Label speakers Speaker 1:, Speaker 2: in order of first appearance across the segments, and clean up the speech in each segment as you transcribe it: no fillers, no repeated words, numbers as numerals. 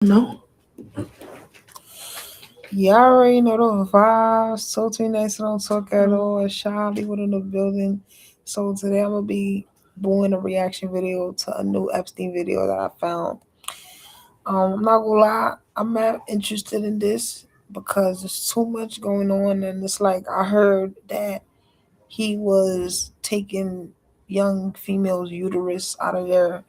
Speaker 1: No.
Speaker 2: Y'all already know the vibes. So too nice, don't talk at all. Shy people in the building. So today I'm gonna be doing a reaction video to a new Epstein video that I found. I'm not gonna lie, I'm not interested in this because there's too much going on, and it's like I heard that he was taking young females' uterus out of their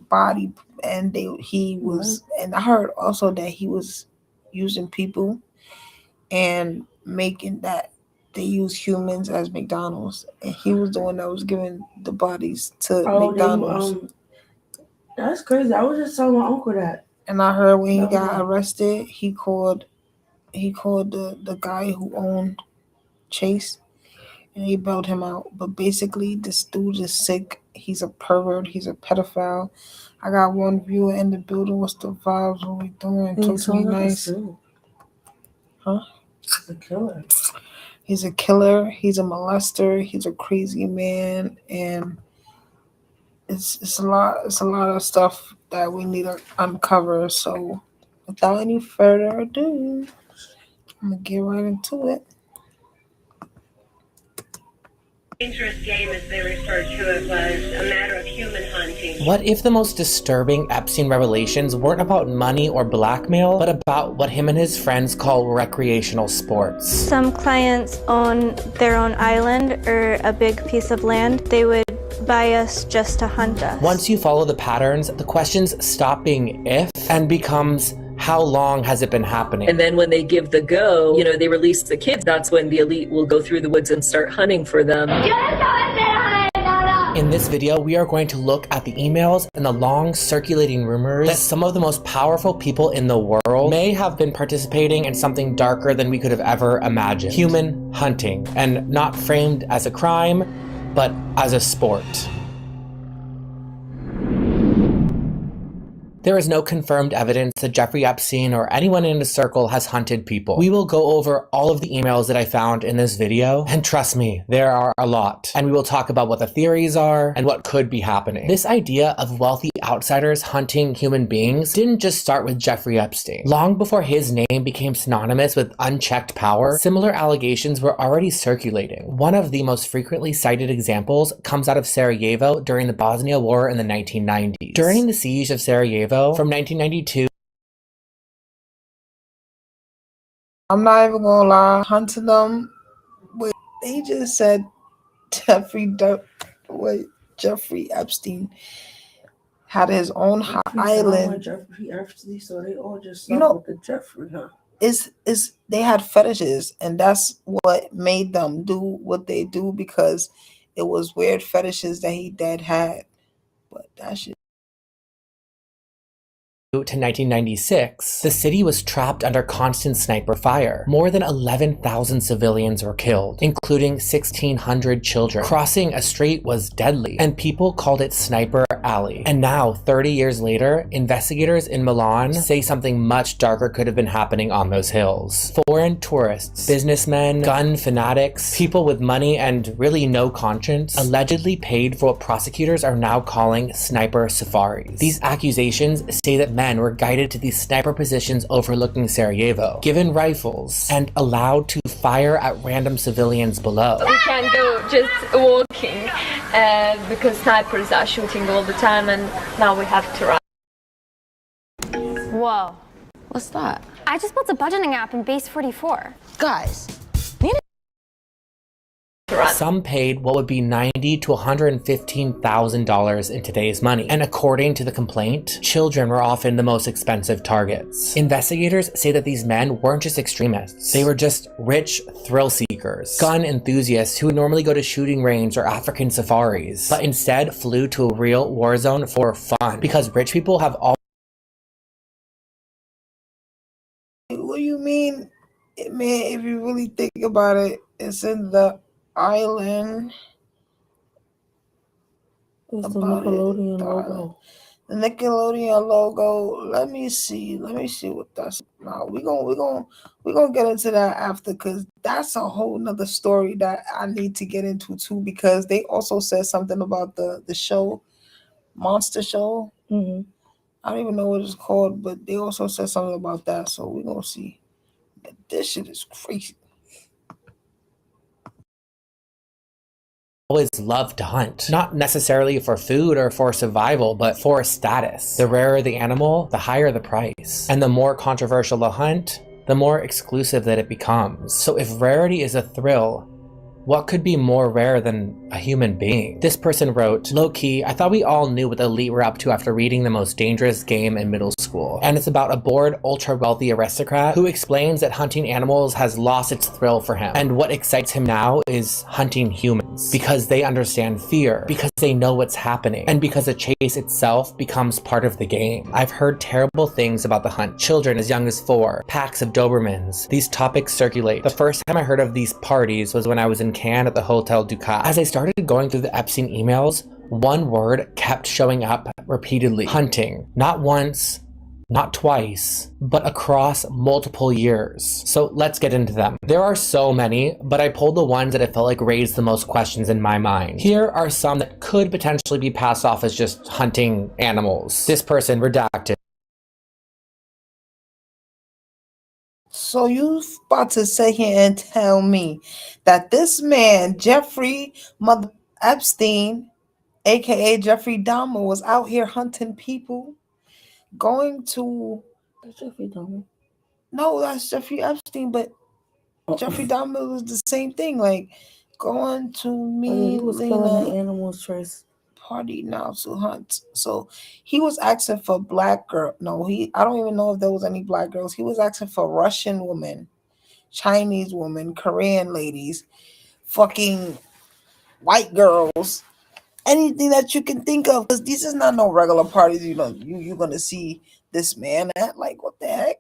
Speaker 2: body, and and I heard also that he was using people and making that they use humans as McDonald's, and he was the one that was giving the bodies to McDonald's.
Speaker 1: That's crazy. I was just telling my uncle that.
Speaker 2: And I heard when he got arrested, he called the guy who owned Chase, and he bailed him out. But basically, this dude is sick. He's a pervert. He's a pedophile. I got one viewer in the building. What's the vibes? What we doing? Talk to me nice. Huh?
Speaker 1: He's a killer.
Speaker 2: He's a killer. He's a molester. He's a crazy man, and it's a lot. It's a lot of stuff that we need to uncover. So, without any further ado, I'm gonna get right into it.
Speaker 3: Dangerous game, as they referred to it, was a matter of human hunting.
Speaker 4: What if the most disturbing Epstein revelations weren't about money or blackmail, but about what him and his friends call recreational sports?
Speaker 5: Some clients own their own island or a big piece of land. They would buy us just to hunt us.
Speaker 4: Once you follow the patterns, the questions stop being if and becomes how long has it been happening?
Speaker 6: And then when they give the go, they release the kids, that's when the elite will go through the woods and start hunting for them.
Speaker 4: In this video, we are going to look at the emails and the long circulating rumors that some of the most powerful people in the world may have been participating in something darker than we could have ever imagined. Human hunting, and not framed as a crime, but as a sport. There is no confirmed evidence that Jeffrey Epstein or anyone in his circle has hunted people. We will go over all of the emails that I found in this video, and trust me, there are a lot. And we will talk about what the theories are and what could be happening. This idea of wealthy outsiders hunting human beings didn't just start with Jeffrey Epstein. Long before his name became synonymous with unchecked power, similar allegations were already circulating. One of the most frequently cited examples comes out of Sarajevo during the Bosnia War in the 1990s. During the siege of Sarajevo, from 1992.
Speaker 2: I'm not even gonna lie, hunting them. Wait, they just said Jeffrey Epstein had his own island.
Speaker 1: Jeffrey Epstein, so they all just with the Jeffrey, huh?
Speaker 2: They had fetishes, and that's what made them do what they do, because it was weird fetishes that he dad had. But that shit.
Speaker 4: To 1996, the city was trapped under constant sniper fire. More than 11,000 civilians were killed, including 1,600 children. Crossing a strait was deadly, and people called it Sniper Alley. And now, 30 years later, investigators in Milan say something much darker could have been happening on those hills. Foreign tourists, businessmen, gun fanatics, people with money and really no conscience, allegedly paid for what prosecutors are now calling sniper safaris. These accusations say that men were guided to these sniper positions overlooking Sarajevo, given rifles, and allowed to fire at random civilians below.
Speaker 7: We can go just walking because snipers are shooting all the time, and now we have to run.
Speaker 8: Whoa.
Speaker 9: What's that?
Speaker 8: I just built a budgeting app in Base 44.
Speaker 9: Guys.
Speaker 4: Some paid what would be $90,000 to $115,000 in today's money. And according to the complaint, children were often the most expensive targets. Investigators say that these men weren't just extremists. They were just rich thrill seekers, gun enthusiasts who would normally go to shooting range or African safaris, but instead flew to a real war zone for fun, because rich people have all.
Speaker 2: What do you mean? Man, if you really think about it, it's in the island.
Speaker 1: It's the Nickelodeon logo.
Speaker 2: The Nickelodeon logo. Let me see what that's. No, we gonna get into that after, because that's a whole nother story that I need to get into too. Because they also said something about the show, Monster Show. I don't even know what it's called, but they also said something about that, so we're gonna see. But this shit is crazy.
Speaker 4: Always love to hunt. Not necessarily for food or for survival, but for status. The rarer the animal, the higher the price. And the more controversial the hunt, the more exclusive that it becomes. So if rarity is a thrill, what could be more rare than a human being? This person wrote, low-key, I thought we all knew what the elite were up to after reading The Most Dangerous Game in middle school. And it's about a bored, ultra-wealthy aristocrat who explains that hunting animals has lost its thrill for him. And what excites him now is hunting humans. Because they understand fear. Because they know what's happening. And because the chase itself becomes part of the game. I've heard terrible things about the hunt. Children as young as 4. Packs of Dobermans. These topics circulate. The first time I heard of these parties was when I was in Cannes at the Hotel Ducat. As I started going through the Epstein emails, one word kept showing up repeatedly. Hunting. Not once, not twice, but across multiple years. So let's get into them. There are so many, but I pulled the ones that I felt like raised the most questions in my mind. Here are some that could potentially be passed off as just hunting animals. This person, redacted.
Speaker 2: So you about to sit here and tell me that this man, Jeffrey Mother Epstein, aka Jeffrey Dahmer, was out here hunting people, going to
Speaker 1: Jeffrey Dahmer.
Speaker 2: No, that's Jeffrey Epstein, but Jeffrey Dahmer was the same thing, like going to meet
Speaker 1: he was
Speaker 2: Lena
Speaker 1: killing the animals, Trace.
Speaker 2: party now to hunt. So he was asking for black girl. No, I don't even know if there was any black girls. He was asking for Russian women, Chinese women, Korean ladies, fucking white girls, anything that you can think of. Because this is not no regular parties. You're gonna see this man at. Like, what the heck?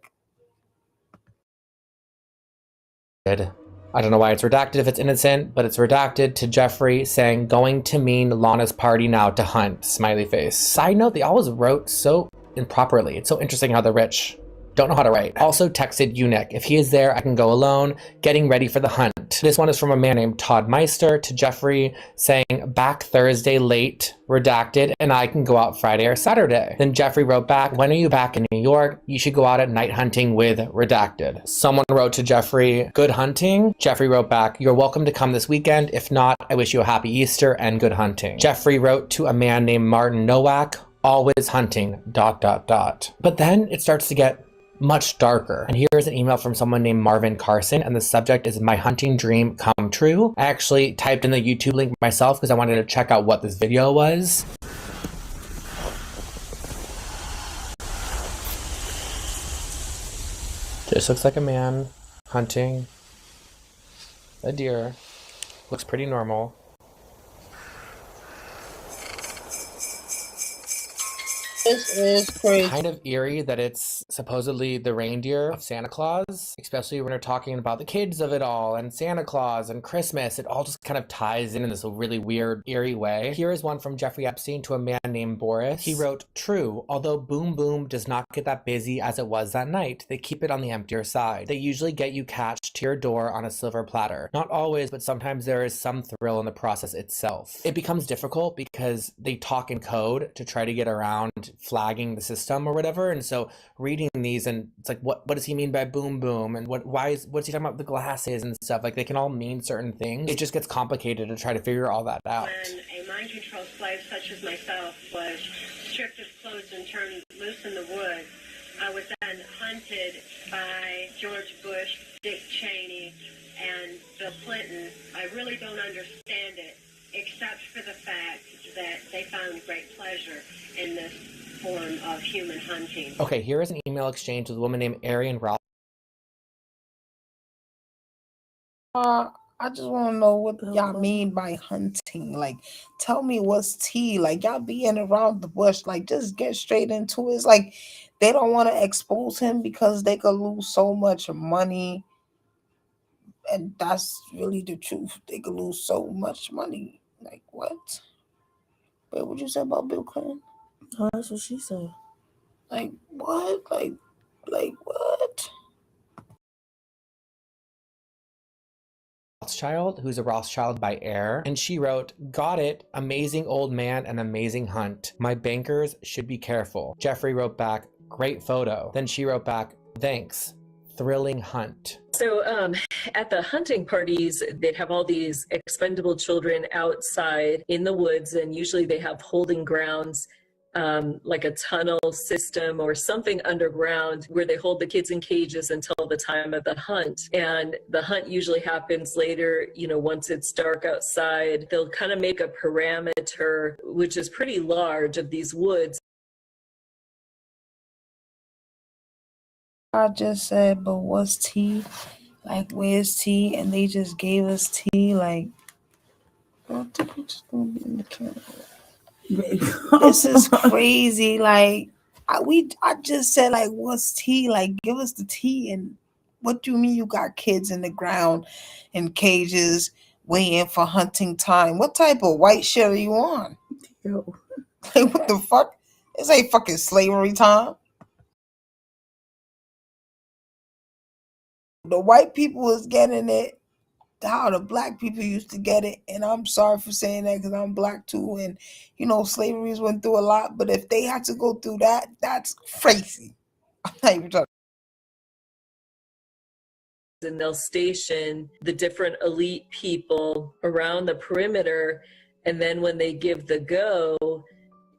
Speaker 4: I don't know why it's redacted if it's innocent, but it's redacted to Jeffrey saying, going to mean Lana's party now to hunt, smiley face. Side note, they always wrote so improperly. It's so interesting how the rich don't know how to write. Also texted Eunuch, if he is there, I can go alone, getting ready for the hunt. This one is from a man named Todd Meister to Jeffrey saying, back Thursday late, redacted, and I can go out Friday or Saturday. Then Jeffrey wrote back, when are you back in New York? You should go out at night hunting with redacted. Someone wrote to Jeffrey, good hunting. Jeffrey wrote back, you're welcome to come this weekend. If not, I wish you a happy Easter and good hunting. Jeffrey wrote to a man named Martin Nowak, always hunting, ... But then it starts to get much darker. And here's an email from someone named Marvin Carson, and the subject is my hunting dream come true. I actually typed in the YouTube link myself because I wanted to check out what this video was. Just looks like a man hunting a deer. Looks pretty normal.
Speaker 2: This is crazy.
Speaker 4: Kind of eerie that it's supposedly the reindeer of Santa Claus, especially when we're talking about the kids of it all and Santa Claus and Christmas. It all just kind of ties in this really weird, eerie way. Here is one from Jeffrey Epstein to a man named Boris. He wrote, true, although Boom Boom does not get that busy as it was that night, they keep it on the emptier side. They usually get you catched to your door on a silver platter. Not always, but sometimes there is some thrill in the process itself. It becomes difficult because they talk in code to try to get around flagging the system or whatever, and so reading these and it's like what does he mean by boom boom, and what's he talking about the glasses and stuff, like they can all mean certain things. It just gets complicated to try to figure all that out.
Speaker 3: When a mind control slave such as myself was stripped of clothes and turned loose in the woods, I was then hunted by George Bush, Dick Cheney, and Bill Clinton. I really don't understand it, except for the fact that they found great pleasure in this form of human hunting.
Speaker 4: Okay, here is an email exchange with a woman named Arian Ralph.
Speaker 2: I just want to know what y'all mean by hunting. Like, tell me what's tea. Like, y'all being around the bush. Like, just get straight into it. It's like they don't want to expose him because they could lose so much money. And that's really the truth. They could lose so much money. Like, what? Wait, what you say about Bill Clinton?
Speaker 1: Oh, that's what she said.
Speaker 2: Like, what? Like what?
Speaker 4: Rothschild, who's a Rothschild by air, and she wrote, "Got it, amazing old man and amazing hunt. My bankers should be careful." Jeffrey wrote back, "Great photo." Then she wrote back, "Thanks, thrilling hunt."
Speaker 6: So at the hunting parties, they'd have all these expendable children outside in the woods, and usually they have holding grounds, like a tunnel system or something underground where they hold the kids in cages until the time of the hunt. And the hunt usually happens later, once it's dark outside. They'll kind of make a parameter, which is pretty large, of these woods.
Speaker 2: I just said, but what's tea? Like, where's tea? And they just gave us tea. Like, bro, just gonna be in the camera. This is crazy. Like, I just said, like, what's tea? Like, give us the tea. And what do you mean you got kids in the ground in cages waiting for hunting time? What type of white shit are you on?
Speaker 1: Yo.
Speaker 2: Like, what the fuck? This ain't fucking slavery time. The white people is getting it how the black people used to get it, and I'm sorry for saying that because I'm black too, and slavery's went through a lot, but if they had to go through that, that's crazy. I'm not even talking.
Speaker 6: And they'll station the different elite people around the perimeter, and then when they give the go,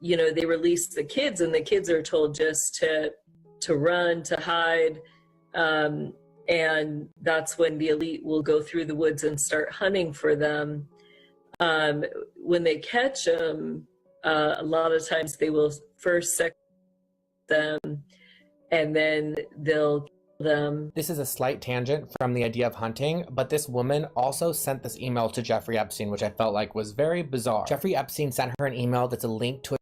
Speaker 6: they release the kids, and the kids are told just to run, to hide. And that's when the elite will go through the woods and start hunting for them. When they catch them, a lot of times they will first sex them, and then they'll kill them.
Speaker 4: This is a slight tangent from the idea of hunting, but this woman also sent this email to Jeffrey Epstein, which I felt like was very bizarre. Jeffrey Epstein sent her an email that's a link to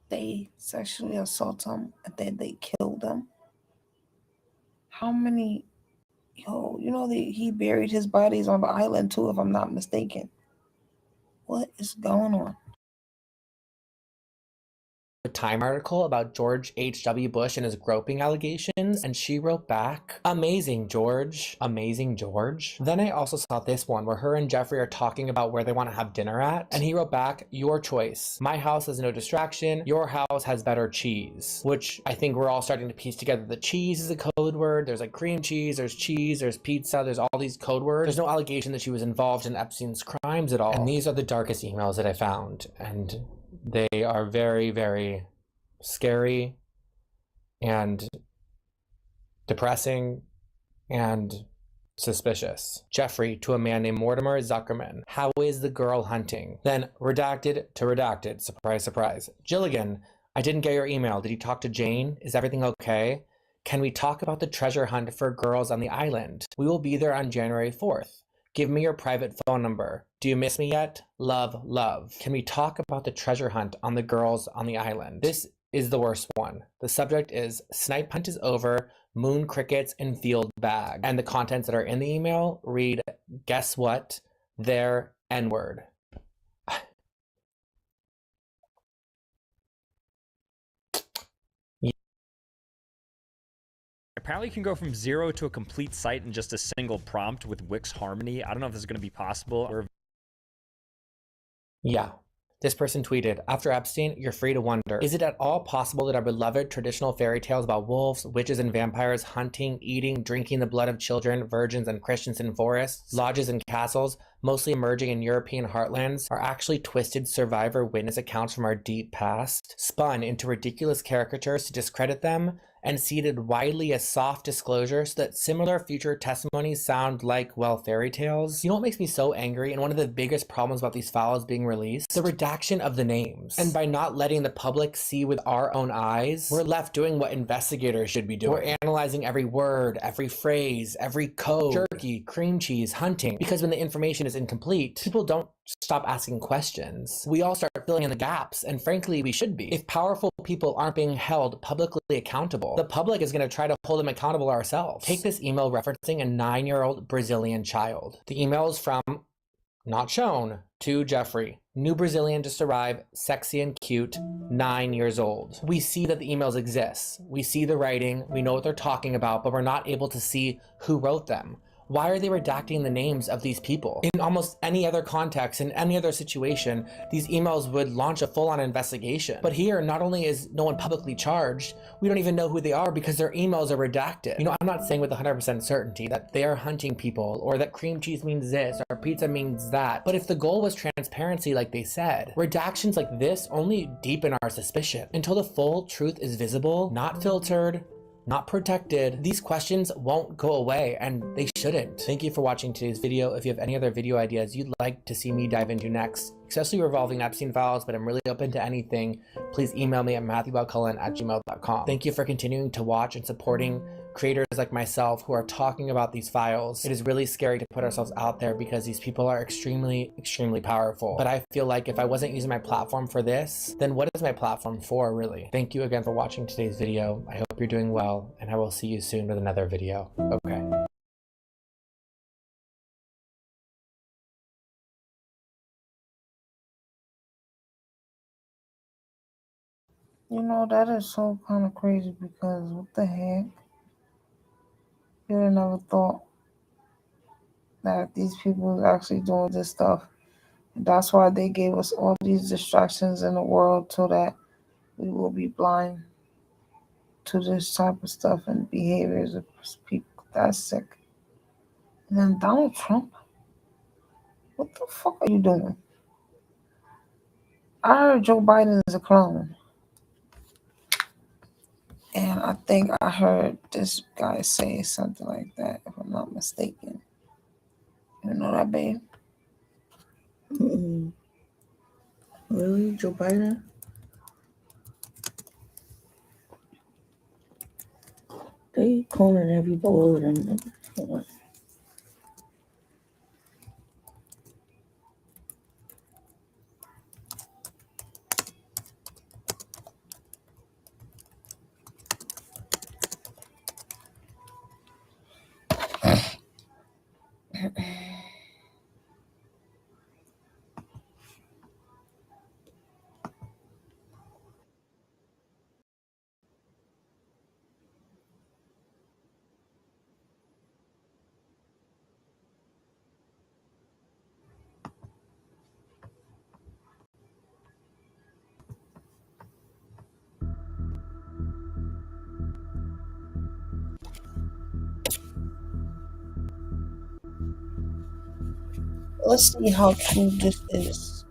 Speaker 2: They sexually assault them and then they kill them. How many? He buried his bodies on the island too, if I'm not mistaken. What is going on?
Speaker 4: a Time article about George H.W. Bush and his groping allegations, and she wrote back, "Amazing, George. Amazing, George." Then I also saw this one where her and Jeffrey are talking about where they want to have dinner at, and he wrote back, "Your choice. My house has no distraction. Your house has better cheese," which I think we're all starting to piece together that cheese is a code word. There's like cream cheese, there's pizza, there's all these code words. There's no allegation that she was involved in Epstein's crimes at all. And these are the darkest emails that I found, and they are very, very scary and depressing and suspicious. Jeffrey to a man named Mortimer Zuckerman. "How is the girl hunting?" Then redacted to redacted. Surprise, surprise. Gilligan, "I didn't get your email. Did you talk to Jane? Is everything okay? Can we talk about the treasure hunt for girls on the island? We will be there on January 4th. Give me your private phone number. Do you miss me yet? Love, love. Can we talk about the treasure hunt on the girls on the island?" This is the worst one. The subject is "Snipe hunt is over, moon crickets in field bag." And the contents that are in the email read, "Guess what? They're N-word."
Speaker 9: Apparently you can go from 0 to a complete site in just a single prompt with Wix Harmony. I don't know if this is going to be possible.
Speaker 4: Yeah. This person tweeted, "After Epstein, you're free to wonder, is it at all possible that our beloved traditional fairy tales about wolves, witches, and vampires hunting, eating, drinking the blood of children, virgins, and Christians in forests, lodges, and castles, mostly emerging in European heartlands, are actually twisted survivor witness accounts from our deep past, spun into ridiculous caricatures to discredit them, and seeded widely as soft disclosure so that similar future testimonies sound like, well, fairy tales?" You know what makes me so angry, and one of the biggest problems about these files being released? The redaction of the names. And by not letting the public see with our own eyes, we're left doing what investigators should be doing. We're analyzing every word, every phrase, every code, jerky, cream cheese, hunting, because when the information is incomplete, people don't stop asking questions. We all start filling in the gaps, and frankly, we should be. If powerful people aren't being held publicly accountable, the public is going to try to hold them accountable ourselves. Take this email referencing a 9-year-old Brazilian child. The email is from, not shown, To Jeffrey, new Brazilian just arrived, sexy and cute, 9 years old. We see that the emails exist. We see the writing, we know what they're talking about, but we're not able to see who wrote them. Why are they redacting the names of these people? In almost any other context, in any other situation, these emails would launch a full-on investigation. But here, not only is no one publicly charged, we don't even know who they are because their emails are redacted. You know, I'm not saying with 100% certainty that they are hunting people or that cream cheese means this or pizza means that. But if the goal was transparency like they said, redactions like this only deepen our suspicion. Until the full truth is visible, not filtered, not protected, these questions won't go away, and they shouldn't. Thank you for watching today's video. If you have any other video ideas you'd like to see me dive into next, especially revolving Epstein files, but I'm really open to anything, please email me at matthewbelcullen@gmail.com. Thank you for continuing to watch and supporting creators like myself who are talking about these files. It is really scary to put ourselves out there because these people are extremely, extremely powerful. But I feel like if I wasn't using my platform for this, then what is my platform for, really? Thank you again for watching today's video. I hope you're doing well, and I will see you soon with another video. Okay.
Speaker 2: You know, that is so kind of crazy because what the heck? You'd have never thought that these people are actually doing this stuff. And that's why they gave us all these distractions in the world so that we will be blind to this type of stuff and behaviors of people. That's sick. And then Donald Trump, what the fuck are you doing? I heard Joe Biden is a clone. And I think I heard this guy say something like that, if I'm not mistaken. You know that, babe?
Speaker 1: Really? Joe Biden? They calling every bullet and everything.
Speaker 2: Let's see how true this is.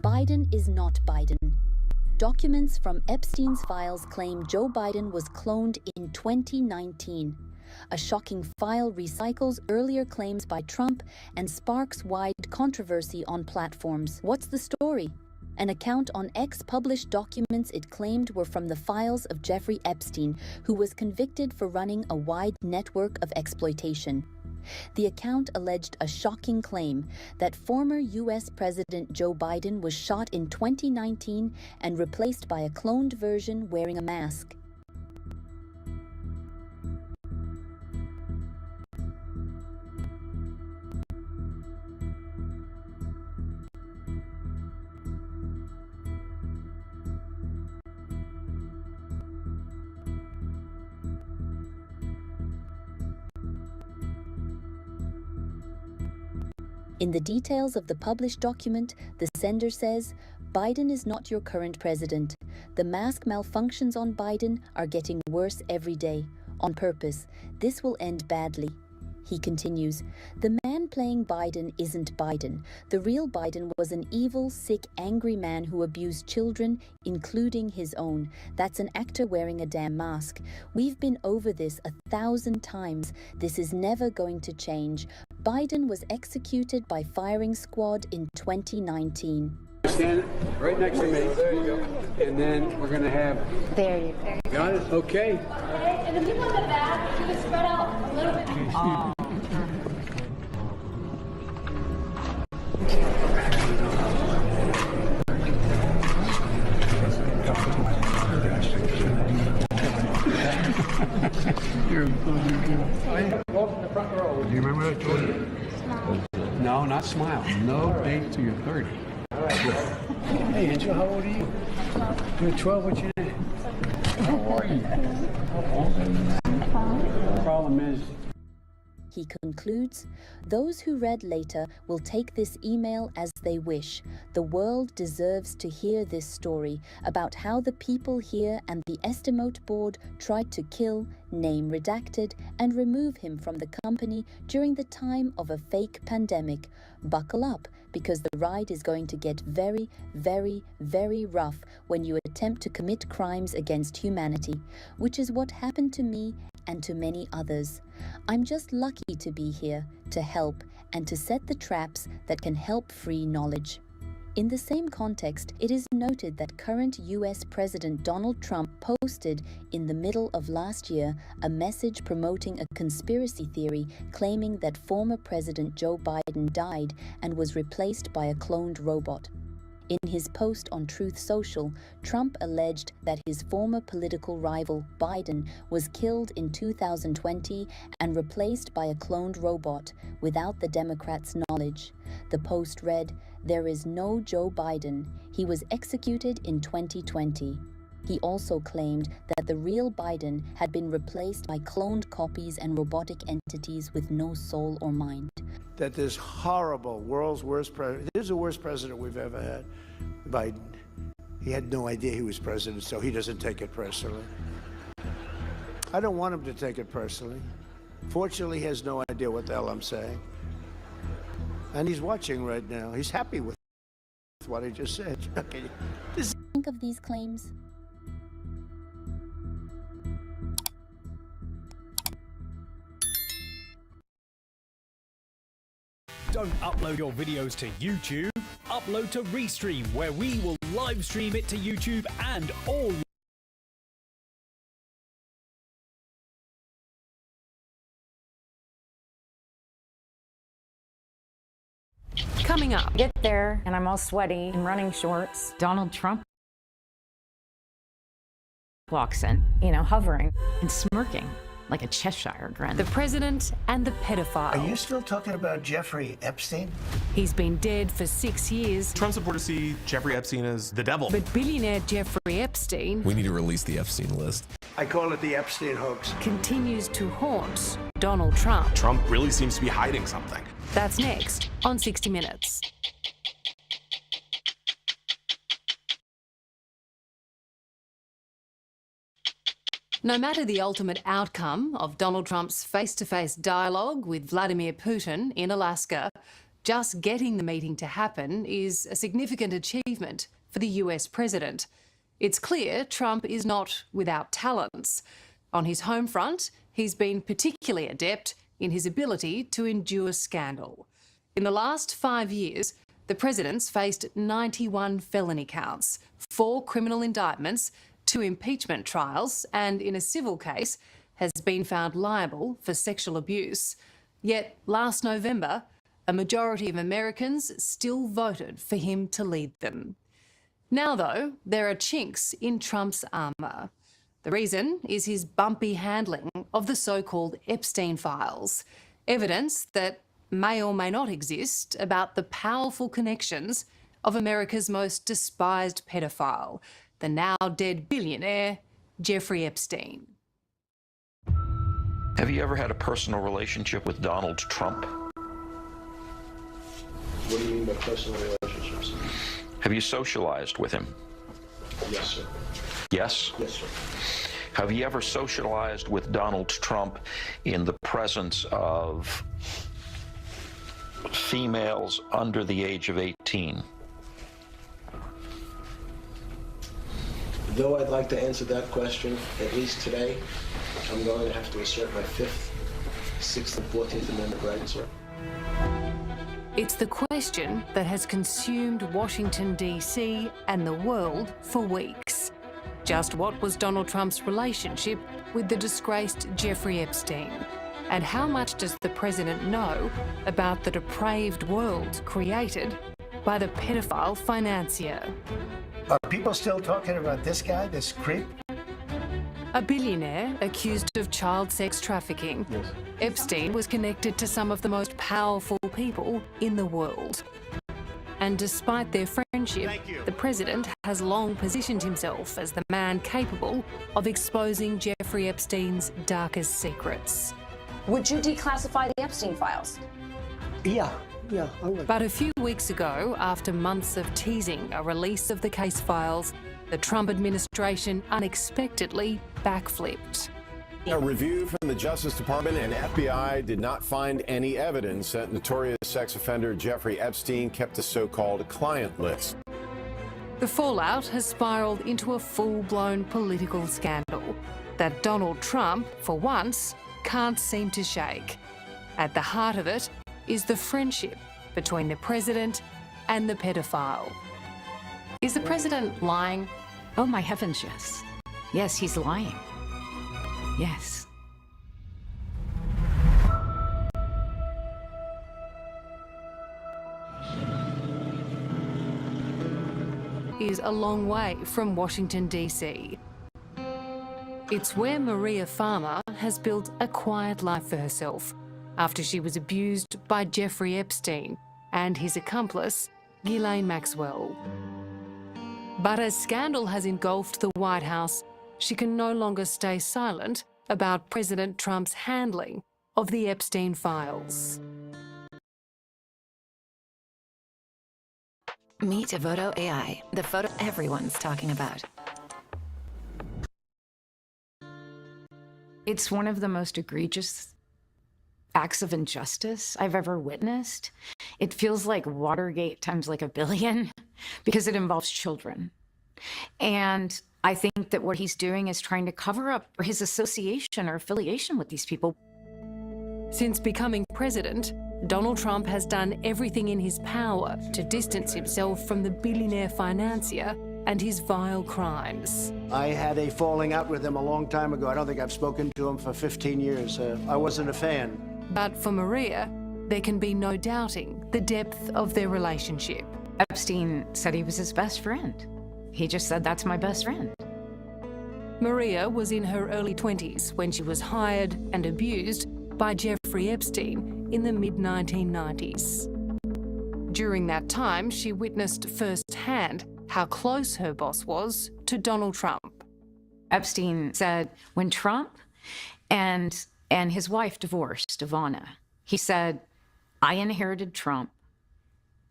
Speaker 10: Biden is not Biden. Documents from Epstein's files claim Joe Biden was cloned in 2019. A shocking file recycles earlier claims by Trump and sparks wide controversy on platforms. What's the story? An account on X published documents it claimed were from the files of Jeffrey Epstein, who was convicted for running a wide network of exploitation. The account alleged a shocking claim that former U.S. President Joe Biden was shot in 2019 and replaced by a cloned version wearing a mask. In the details of the published document, the sender says, Biden is not your current president. The mask malfunctions on Biden are getting worse every day. On purpose. This will end badly. He continues, the man playing Biden isn't Biden. The real Biden was an evil, sick, angry man who abused children, including his own. That's an actor wearing a damn mask. We've been over this 1,000 times. This is never going to change. Biden was executed by firing squad in 2019.
Speaker 11: Stand right next to me. There you go. And then we're going to have...
Speaker 10: There you go.
Speaker 11: Got it? Okay.
Speaker 7: And the people in the back, you can spread out a little bit.
Speaker 11: You're good. Welcome to the front row. Do you remember what I told you? No, not smile. No date till you're 30. All right. Hey, Angel, how old are you? 12. You're 12. What's your name? How are you? The problem is,
Speaker 10: He concludes, those who read later will take this email as they wish. The world deserves to hear this story about how the people here and the Estimote board tried to kill, name redacted, and remove him from the company during the time of a fake pandemic. Buckle up, because the ride is going to get very, very, very rough when you attempt to commit crimes against humanity, which is what happened to me and to many others. I'm just lucky to be here, to help, and to set the traps that can help free knowledge. In the same context, it is noted that current US President Donald Trump posted in the middle of last year a message promoting a conspiracy theory claiming that former President Joe Biden died and was replaced by a cloned robot. In his post on Truth Social, Trump alleged that his former political rival, Biden, was killed in 2020 and replaced by a cloned robot without the Democrats' knowledge. The post read, "There is no Joe Biden. He was executed in 2020. He also claimed that the real Biden had been replaced by cloned copies and robotic entities with no soul or mind.
Speaker 12: That this horrible, world's worst president, this is the worst president we've ever had, Biden. He had no idea he was president, so he doesn't take it personally. I don't want him to take it personally. Fortunately, he has no idea what the hell I'm saying. And he's watching right now. He's happy with what I just said. Okay.
Speaker 10: Think of these claims.
Speaker 13: Don't upload your videos to YouTube. Upload to Restream, where we will live stream it to YouTube and all.
Speaker 14: Coming up, get there, and I'm all sweaty in running shorts. Donald Trump walks in, hovering and smirking like a Cheshire grin. The president and the pedophile.
Speaker 12: Are you still talking about Jeffrey Epstein?
Speaker 14: He's been dead for 6 years.
Speaker 15: Trump supporters see Jeffrey Epstein as the devil.
Speaker 14: But billionaire Jeffrey Epstein...
Speaker 15: We need to release the Epstein list.
Speaker 12: I call it the Epstein hoax.
Speaker 14: ...continues to haunt Donald Trump.
Speaker 15: Trump really seems to be hiding something.
Speaker 14: That's next on 60 Minutes. No matter the ultimate outcome of Donald Trump's face-to-face dialogue with Vladimir Putin in Alaska, just getting the meeting to happen is a significant achievement for the US president. It's clear Trump is not without talents. On his home front, he's been particularly adept in his ability to endure scandal. In the last 5 years, the president's faced 91 felony counts, 4 criminal indictments, 2 impeachment trials, and in a civil case has been found liable for sexual abuse. Yet last November, a majority of Americans still voted for him to lead them. Now, though, there are chinks in Trump's armour. The reason is his bumpy handling of the so-called Epstein files, evidence that may or may not exist about the powerful connections of America's most despised pedophile, the now dead billionaire, Jeffrey Epstein.
Speaker 16: Have you ever had a personal relationship with Donald Trump?
Speaker 17: What do you mean by personal relationships?
Speaker 16: Have you socialized with him?
Speaker 17: Yes, sir.
Speaker 16: Yes?
Speaker 17: Yes, sir.
Speaker 16: Have you ever socialized with Donald Trump in the presence of females under the age of 18?
Speaker 17: Though I'd like to answer that question, at least today, I'm going to have to assert my 5th, 6th, and 14th Amendment rights, sir.
Speaker 14: It's the question that has consumed Washington, D.C. and the world for weeks. Just what was Donald Trump's relationship with the disgraced Jeffrey Epstein? And how much does the president know about the depraved world created by the pedophile financier?
Speaker 12: Are people still talking about this guy, this creep?
Speaker 14: A billionaire accused of child sex trafficking, Epstein was connected to some of the most powerful people in the world. And despite their friendship, the president has long positioned himself as the man capable of exposing Jeffrey Epstein's darkest secrets.
Speaker 18: Would you declassify the Epstein files?
Speaker 12: Yeah, I would.
Speaker 14: But a few weeks ago, after months of teasing a release of the case files, the Trump administration unexpectedly backflipped.
Speaker 19: A review from the Justice Department and FBI did not find any evidence that notorious sex offender Jeffrey Epstein kept a so-called client list.
Speaker 14: The fallout has spiraled into a full-blown political scandal that Donald Trump, for once, can't seem to shake. At the heart of it is the friendship between the president and the pedophile. Is the president lying?
Speaker 20: Oh my heavens, yes. Yes, he's lying. Yes.
Speaker 14: Is a long way from Washington, D.C. It's where Maria Farmer has built a quiet life for herself after she was abused by Jeffrey Epstein and his accomplice, Ghislaine Maxwell. But as scandal has engulfed the White House, she can no longer stay silent about President Trump's handling of the Epstein files.
Speaker 20: Meet Devoto AI, the photo everyone's talking about. It's one of the most egregious acts of injustice I've ever witnessed. It feels like Watergate times like a billion because it involves children. And I think that what he's doing is trying to cover up his association or affiliation with these people.
Speaker 14: Since becoming president, Donald Trump has done everything in his power to distance himself from the billionaire financier and his vile crimes.
Speaker 12: I had a falling out with him a long time ago. I don't think I've spoken to him for 15 years. I wasn't a fan.
Speaker 14: But for Maria, there can be no doubting the depth of their relationship.
Speaker 20: Epstein said he was his best friend. He just said, "That's my best friend."
Speaker 14: Maria was in her early 20s when she was hired and abused by Jeffrey Epstein in the mid-1990s. During that time, she witnessed firsthand how close her boss was to Donald Trump.
Speaker 20: Epstein said when Trump and his wife divorced, Ivana, he said, "I inherited Trump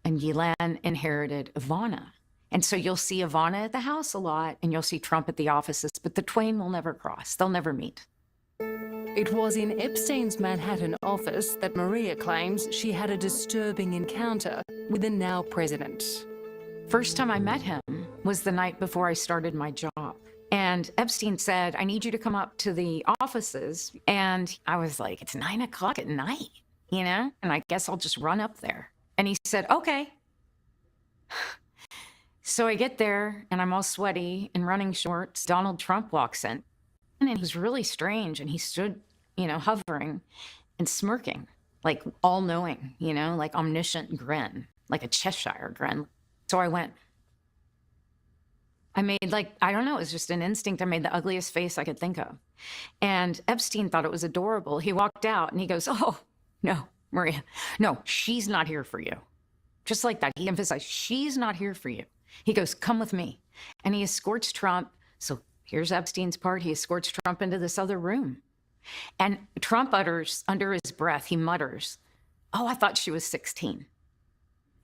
Speaker 20: and Ghislaine inherited Ivana. And so you'll see Ivana at the house a lot and you'll see Trump at the offices, but the twain will never cross. They'll never meet."
Speaker 14: It was in Epstein's Manhattan office that Maria claims she had a disturbing encounter with the now president.
Speaker 20: First time I met him was the night before I started my job. And Epstein said, "I need you to come up to the offices." And I was like, it's 9 o'clock at night, you know? And I guess I'll just run up there. And he said, "Okay." So I get there and I'm all sweaty in running shorts. Donald Trump walks in and it was really strange. And he stood, you know, hovering and smirking, like all knowing, you know, like omniscient grin, like a Cheshire grin. So I went, I made like, I don't know, it was just an instinct. I made the ugliest face I could think of. And Epstein thought it was adorable. He walked out and he goes, "Oh, no, Maria, no, she's not here for you." Just like that, he emphasized, "She's not here for you." He goes, "Come with me." And he escorts Trump. So here's Epstein's part. He escorts Trump into this other room. And Trump utters, under his breath, he mutters, "Oh, I thought she was 16.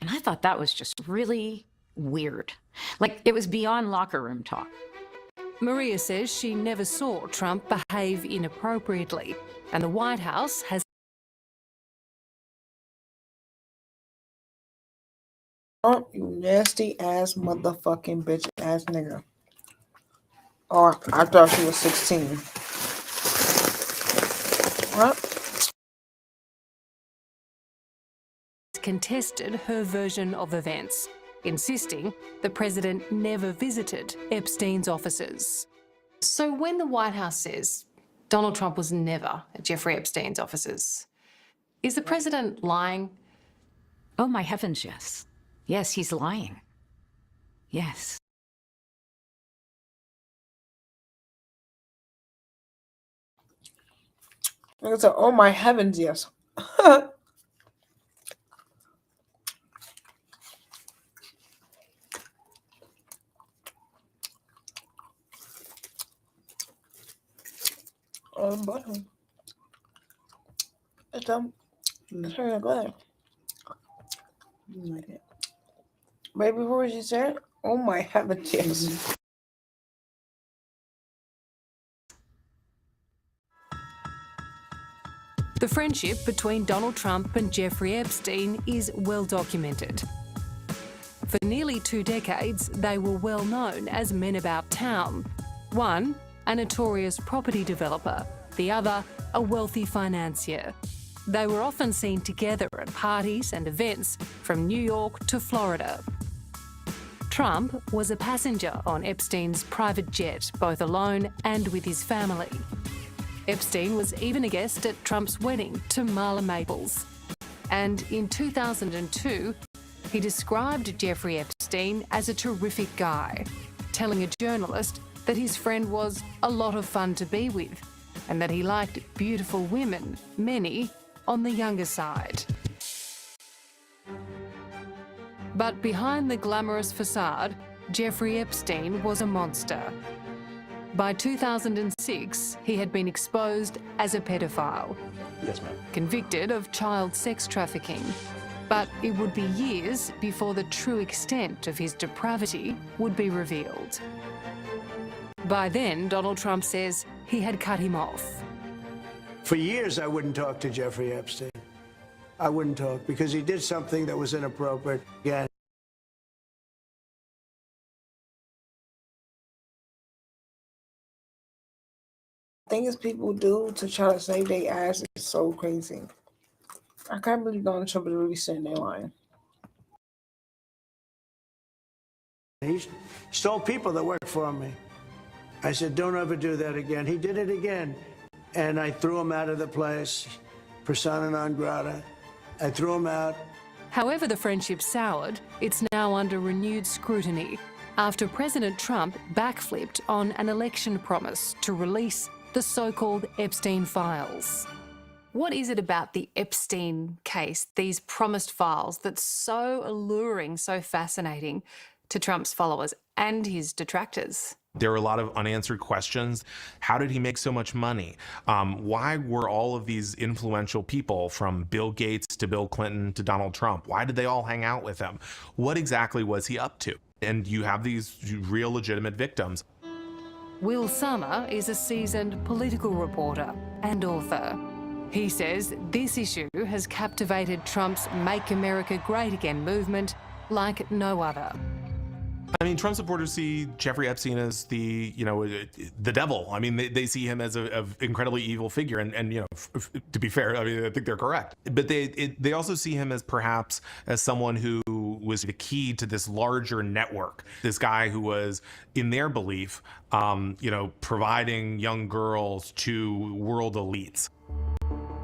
Speaker 20: And I thought that was just really weird. Like it was beyond locker room talk.
Speaker 14: Maria says she never saw Trump behave inappropriately, and the White House has
Speaker 2: Trump, you nasty ass motherfucking bitch ass nigga. Oh, I thought she was 16. What?
Speaker 14: contested her version of events, insisting the president never visited Epstein's offices. So when the White House says Donald Trump was never at Jeffrey Epstein's offices, is the president lying?
Speaker 20: Oh, my heavens, yes. Yes, he's lying. Yes.
Speaker 2: It's like, oh my heavens, yes. Butter. It's really good.
Speaker 1: Like it.
Speaker 2: Baby, what was you saying? Oh my heavens, yes.
Speaker 14: The friendship between Donald Trump and Jeffrey Epstein is well documented. For nearly 2 decades, they were well known as men about town. One, a notorious property developer, the other, a wealthy financier. They were often seen together at parties and events from New York to Florida. Trump was a passenger on Epstein's private jet, both alone and with his family. Epstein was even a guest at Trump's wedding to Marla Maples. And in 2002, he described Jeffrey Epstein as a terrific guy, telling a journalist that his friend was a lot of fun to be with and that he liked beautiful women, many on the younger side. But behind the glamorous facade, Jeffrey Epstein was a monster. By 2006, he had been exposed as a pedophile.
Speaker 17: Yes, ma'am.
Speaker 14: Convicted of child sex trafficking. But it would be years before the true extent of his depravity would be revealed. By then, Donald Trump says he had cut him off.
Speaker 12: For years, I wouldn't talk to Jeffrey Epstein. I wouldn't talk because he did something that was inappropriate. Again,
Speaker 2: Things people do to try to save their ass is so crazy. I can't believe Donald Trump is really sitting there lying.
Speaker 12: he stole people that worked for me. I said, don't ever do that again. He did it again. And I threw him out of the place, persona non grata. I threw him out.
Speaker 14: However the friendship soured, it's now under renewed scrutiny after President Trump backflipped on an election promise to release the so-called Epstein files. What is it about the Epstein case, these promised files, that's so alluring, so fascinating to Trump's followers and his detractors?
Speaker 15: There were a lot of unanswered questions. How did he make so much money? Why were all of these influential people, from Bill Gates to Bill Clinton to Donald Trump, why did they all hang out with him? What exactly was he up to? And you have these real legitimate victims.
Speaker 14: Will Summer is a seasoned political reporter and author. He says this issue has captivated Trump's Make America Great Again movement like no other.
Speaker 15: I mean, Trump supporters see Jeffrey Epstein as the devil. I mean, they see him as an incredibly evil figure. And to be fair, I mean, I think they're correct. But they also see him as perhaps as someone who was the key to this larger network. This guy who was, in their belief, providing young girls to world elites.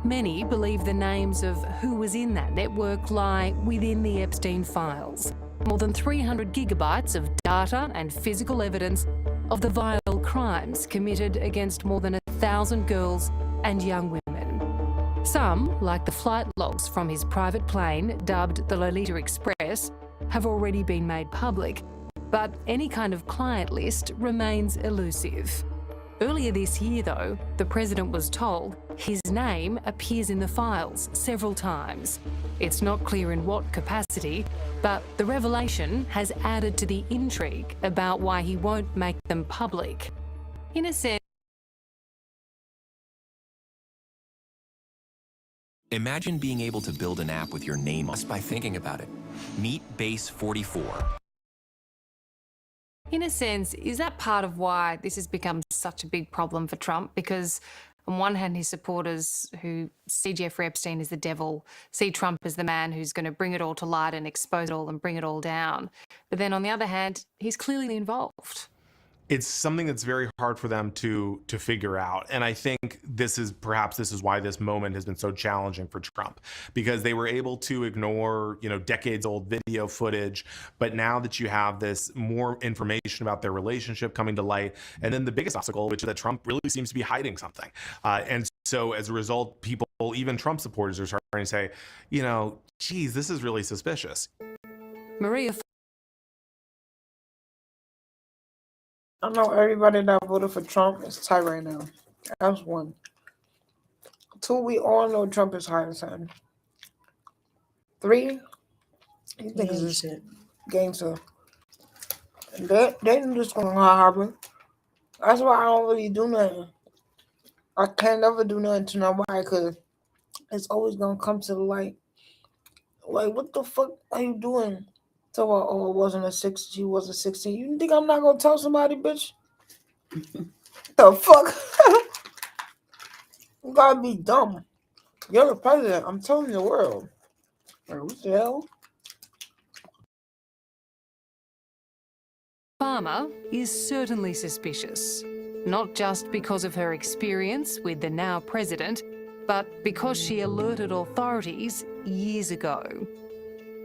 Speaker 14: Many believe the names of who was in that network lie within the Epstein files. More than 300 gigabytes of data and physical evidence of the vile crimes committed against more than 1,000 girls and young women. Some, like the flight logs from his private plane, dubbed the Lolita Express, have already been made public, but any kind of client list remains elusive. Earlier this year, though, the president was told his name appears in the files several times. It's not clear in what capacity, but the revelation has added to the intrigue about why he won't make them public. In a sense,
Speaker 21: imagine being able to build an app with your name on just by thinking about it. Meet Base 44.
Speaker 14: In a sense, is that part of why this has become such a big problem for Trump? Because on one hand, his supporters who see Jeffrey Epstein as the devil, see Trump as the man who's going to bring it all to light and expose it all and bring it all down. But then on the other hand, he's clearly involved.
Speaker 15: It's something that's very hard for them to figure out. And I think this is why this moment has been so challenging for Trump, because they were able to ignore, decades old video footage. But now that you have this more information about their relationship coming to light, and then the biggest obstacle, which is that Trump really seems to be hiding something. And So as a result, people, even Trump supporters, are starting to say, you know, geez, this is really suspicious.
Speaker 14: Maria.
Speaker 2: I know everybody that voted for Trump is tight right now. That's one. Two, we all know Trump is hiding something. Three, he thinks it's
Speaker 1: shit.
Speaker 2: gangster. They knew this was gonna happen. That's why I don't really do nothing. I can't never do nothing to nobody because it's always gonna come to the light. Like, what the fuck are you doing? Talk about, oh, it wasn't a 6, she was a 16. You think I'm not gonna tell somebody, bitch? The fuck? You gotta be dumb. You're the president. I'm telling the world. Like, what the hell?
Speaker 14: Farmer is certainly suspicious, not just because of her experience with the now president, but because she alerted authorities years ago.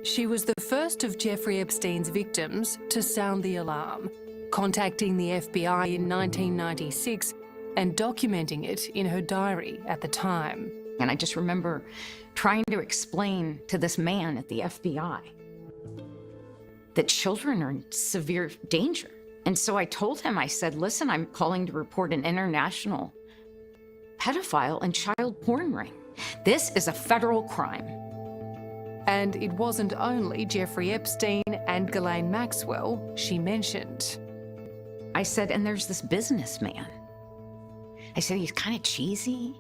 Speaker 14: She was the first of Jeffrey Epstein's victims to sound the alarm, contacting the FBI in 1996 and documenting it in her diary at the time.
Speaker 20: And I just remember trying to explain to this man at the FBI that children are in severe danger. And so I told him, I said, listen, I'm calling to report an international pedophile and child porn ring. This is a federal crime.
Speaker 14: And it wasn't only Jeffrey Epstein and Ghislaine Maxwell she mentioned.
Speaker 20: I said, and there's this businessman. I said, he's kind of cheesy.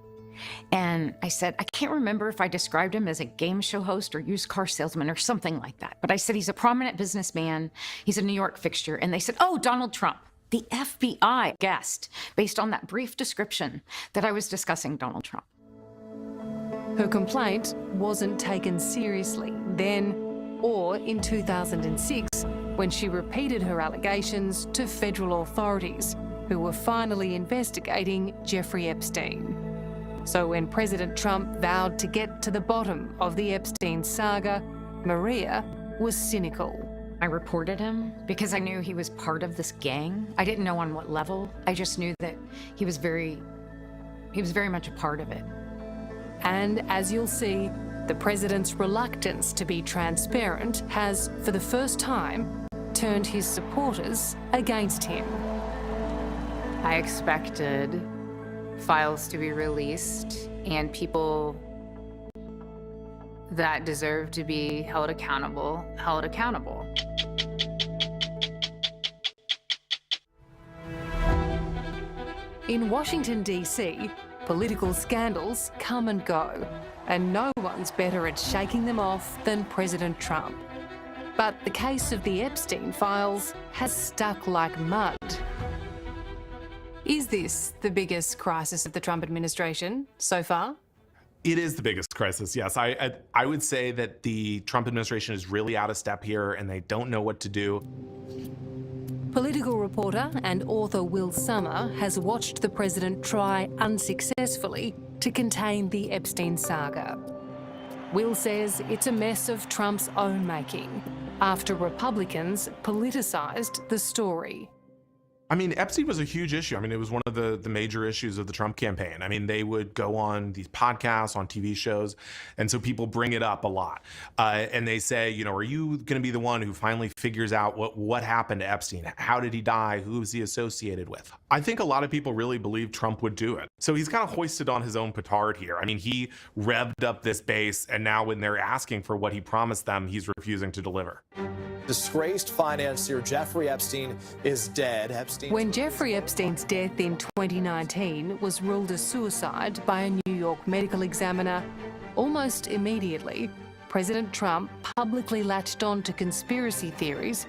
Speaker 20: And I said, I can't remember if I described him as a game show host or used car salesman or something like that. But I said, he's a prominent businessman. He's a New York fixture. And they said, oh, Donald Trump. The FBI guessed based on that brief description that I was discussing Donald Trump.
Speaker 14: Her complaint wasn't taken seriously then or in 2006 when she repeated her allegations to federal authorities who were finally investigating Jeffrey Epstein. So when President Trump vowed to get to the bottom of the Epstein saga, Maria was cynical.
Speaker 20: I reported him because I knew he was part of this gang. I didn't know on what level. I just knew that he was very much a part of it.
Speaker 14: And as you'll see, the president's reluctance to be transparent has, for the first time, turned his supporters against him.
Speaker 5: I expected files to be released and people that deserve to be held accountable.
Speaker 14: In Washington, D.C., political scandals come and go, and no one's better at shaking them off than President Trump. But the case of the Epstein files has stuck like mud. Is this the biggest crisis of the Trump administration so far?
Speaker 15: It is the biggest crisis, yes. I would say that the Trump administration is really out of step here and they don't know what to do.
Speaker 14: Political reporter and author Will Sommer has watched the president try unsuccessfully to contain the Epstein saga. Will says it's a mess of Trump's own making after Republicans politicised the story.
Speaker 15: I mean, Epstein was a huge issue. I mean, it was one of the major issues of the Trump campaign. I mean, they would go on these podcasts, on TV shows, and so people bring it up a lot. And they say, you know, are you going to be the one who finally figures out what happened to Epstein? How did he die? Who was he associated with? I think a lot of people really believe Trump would do it. So he's kind of hoisted on his own petard here. I mean, he revved up this base, and now when they're asking for what he promised them, he's refusing to deliver.
Speaker 22: Disgraced financier Jeffrey Epstein is dead.
Speaker 14: When Jeffrey Epstein's death in 2019 was ruled a suicide by a New York medical examiner, almost immediately, President Trump publicly latched on to conspiracy theories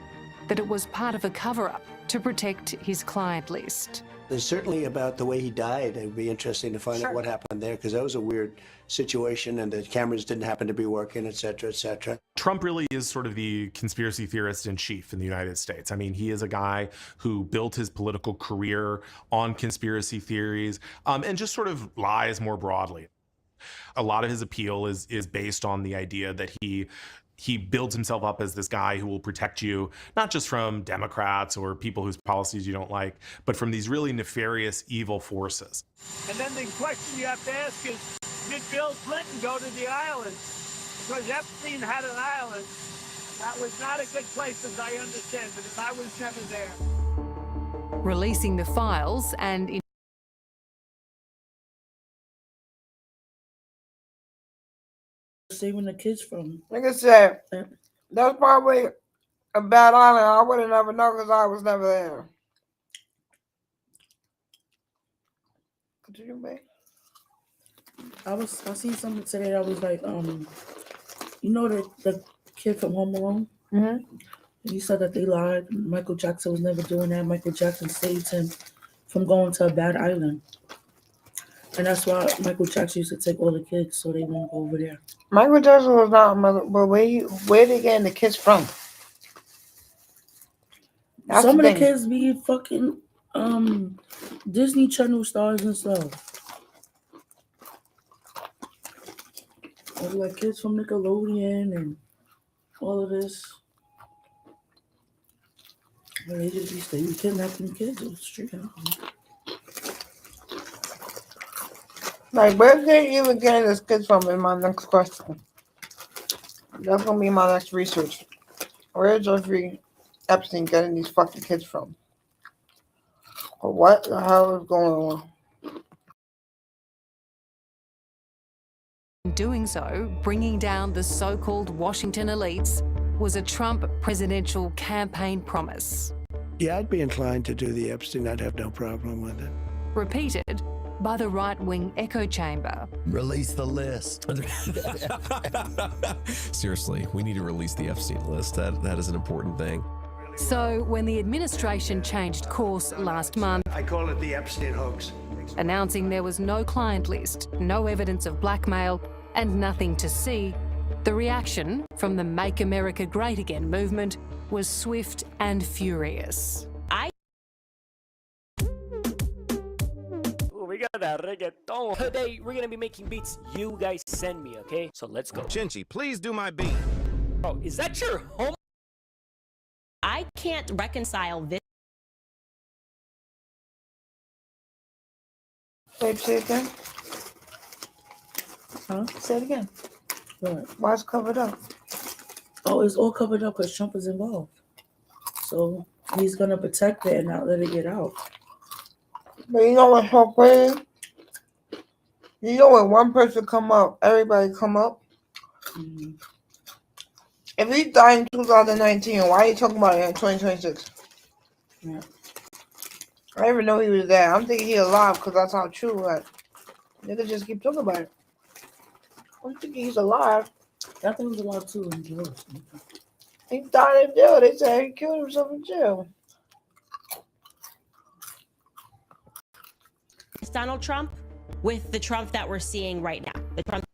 Speaker 14: that it was part of a cover-up to protect his client list.
Speaker 17: There's certainly about the way he died. It would be interesting to find out what happened there, because that was a weird situation and the cameras didn't happen to be working, et cetera, et cetera.
Speaker 15: Trump really is sort of the conspiracy theorist in chief in the United States. I mean, he is a guy who built his political career on conspiracy theories and just sort of lies more broadly. A lot of his appeal is based on the idea that he he builds himself up as this guy who will protect you, not just from Democrats or people whose policies you don't like, but from these really nefarious, evil forces.
Speaker 3: And then the question you have to ask is, did Bill Clinton go to the island? Because Epstein had an island. That was not a good place, as I understand it, and I was never there.
Speaker 14: Releasing the files and
Speaker 1: saving the kids from.
Speaker 2: Like I said, that's probably a bad island. I would have never known because I was never there. Continue, babe.
Speaker 1: I seen something today that was like, you know the kid from Home Alone?
Speaker 2: Mm-hmm.
Speaker 1: He said that they lied. Michael Jackson was never doing that. Michael Jackson saved him from going to a bad island. And that's why Michael Jackson used to take all the kids so they won't go over there.
Speaker 2: Michael Jackson was not a mother, but where they getting the kids from? That's
Speaker 1: Some of the
Speaker 2: thing.
Speaker 1: kids be fucking Disney Channel stars and stuff. Or like kids from Nickelodeon and all of this. And they just used to kidnapping kids on the street.
Speaker 2: Like, where they even getting this kids from is my next question. That's gonna be my next research. Where is Jeffrey Epstein getting these fucking kids from? Or what the hell is going on?
Speaker 14: in doing so, bringing down the so-called Washington elites was a Trump presidential campaign promise.
Speaker 12: Yeah, I'd be inclined to do the Epstein. I'd have no problem with it.
Speaker 14: Repeated by the right-wing echo chamber.
Speaker 8: Release the list. Seriously, we need to release the Epstein list. That is an important thing.
Speaker 14: So when the administration changed course last month,
Speaker 12: I call it the Epstein hoax.
Speaker 14: announcing there was no client list, no evidence of blackmail, and nothing to see, the reaction from the Make America Great Again movement was swift and furious.
Speaker 23: We got that reggaeton. Today, we're gonna be making beats you guys send me, okay? So let's go.
Speaker 24: Chinchi, please do my beat.
Speaker 23: Bro, is that your home?
Speaker 25: I can't reconcile this.
Speaker 2: Babe, say it again.
Speaker 1: Huh?
Speaker 2: Say it again.
Speaker 1: What?
Speaker 2: Why it's covered up?
Speaker 1: Oh, it's all covered up because Trump is involved. So he's going to protect it and not let it get out.
Speaker 2: But you know what's so crazy? You know when one person come up, everybody come up?
Speaker 1: Mm-hmm.
Speaker 2: If he died in 2019, why are you talking about it in 2026?
Speaker 1: Yeah.
Speaker 2: I didn't even know he was there. I'm thinking he's alive because that's how true that. Niggas just keep talking about it. I'm thinking he's alive.
Speaker 1: I think he's alive too in jail.
Speaker 2: He died in jail. They said he killed himself in jail.
Speaker 25: It's Donald Trump with the Trump that we're seeing right now. The Trump